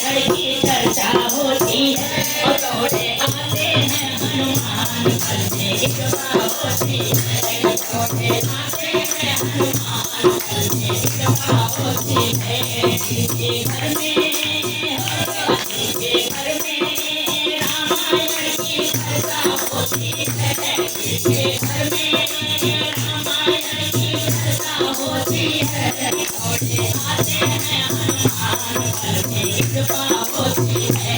की चर्चा होती है और दौड़े आते हैं हनुमान पल में कृपा होती है दौड़े आते हैं हनुमान पल में कृपा होती है जिनके घर में रामायण की चर्चा होती है जिनके घर में रामायण की चर्चा होती है दौड़े आते हैं हनुमान पल में कृपा होती है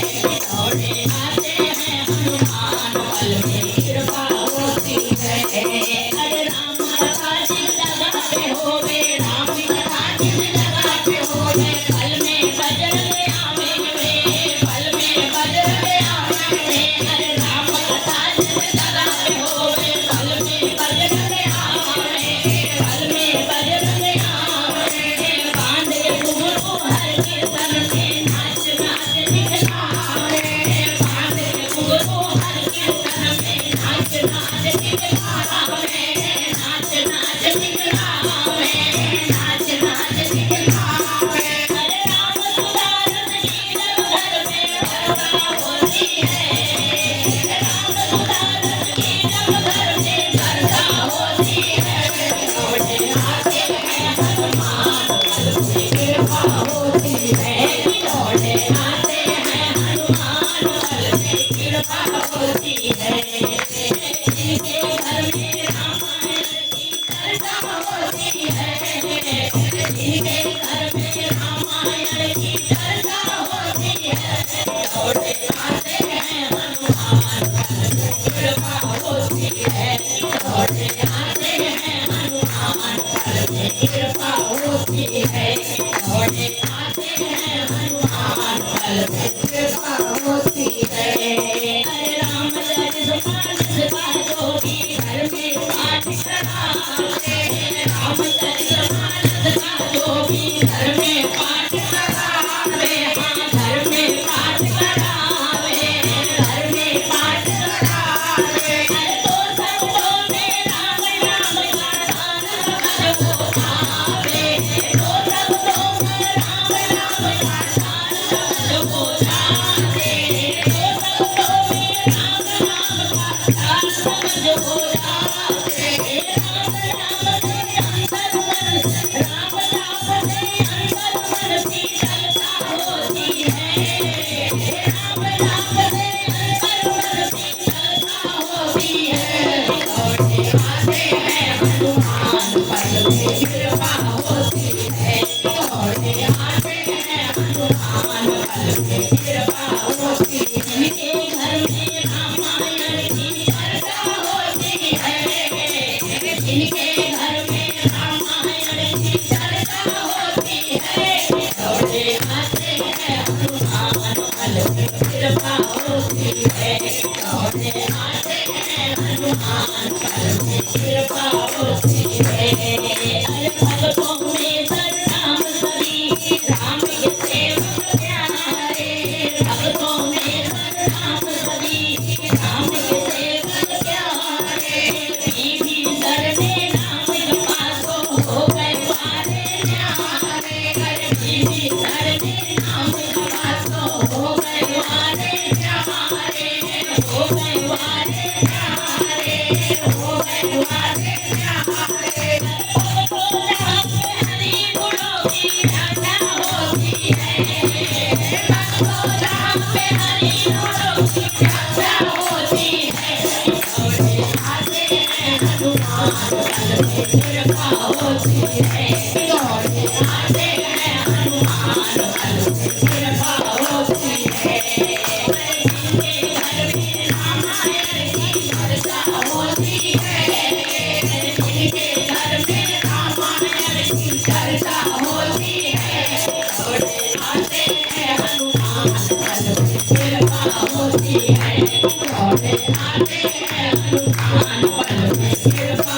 दौड़े आते हैं हनुमान पल में कृपा होती है अरे राम कथा जिस जगह पे होवे राम कथा जिस जगह पे होवे पल में बजरंग आवे वे पल में बजरंग आवे वे अरे राम कथा जिस जगह पे होवे पल में बजरंग आवे पल में बजरंग आवे बांध के घुंघरू हर कीर्तन में नाच नाच दिखलावे बांध के घुंघरू हर कीर्तन में नाच नाच दिखलावे नाच नाच दिखलावे नाच नाच दिखलावे अरे राम सुधारन की जब घर में चर्चा होती है राम सुधारन की जब घर में चर्चा होती है दौड़े आते हैं हनुमान पल में कृपा होती है दौड़े आते हैं हनुमान पल में कृपा होती है जिनके घर में रामायण की चर्चा होती है जिनके घर में रामायण की चर्चा होती है दौड़े आते हैं हनुमान पल में कृपा होती है दौड़े आते हैं हनुमान पल में कृपा होती है दौड़े आते हैं हनुमान पल में कृपा होती है अरे राम जय मानस बाजो की घर में पाठ करावे राम जय मानस बाजो की घर में पाठ करावे हाँ घर में पाठ करावे घर में पाठ करावे अरे तो संतों में राम नाम का गान मन को भावे तो संतों में राम नाम का गान मन को भावे तो संतों में राम नाम का गान मन को भावे राम नाम से अंतर मन राम नाम से अंतर मन की चर्चा होती है राम नाम से अंतर मन की चर्चा होती है दौड़े आते हैं हनुमान पल में कृपा होती है दौड़े आते हैं हनुमान पल में कृपा होती है जिनके घर में रामायण की चर्चा होती है जिनके घर में रामायण की चर्चा होती है दौड़े आते हैं हनुमान पल में कृपा होती है दौड़े आते हैं हनुमान पल में कृपा होती है अरे भक्तों में सर्वनाम सभी राम के सेवक प्यारे भक्तों में सर्वनाम सभी राम के सेवक प्यारे पीढ़ी सरने नाम जपासो हो गए वारे न्यारे अरे पीढ़ी सरने नाम जपासो हो गए वारे न्यारे हो गए वारे न्यारे हो गए वारे न्यारे भक्तों राम हरि गुणों की राजा होती है भक्तों राम हरि गुणों की राजा होती है दौड़े आते हैं हनुमान पल में कृपा होती है दौड़े आते हैं हनुमान पल में कृपा होती है जिनके घर में रामायण की चर्चा होती है जिनके घर में रामायण की चर्चा होती है दौड़े आते हैं हनुमान पल में कृपा होती है दौड़े आते हैं हनुमान पल में कृपा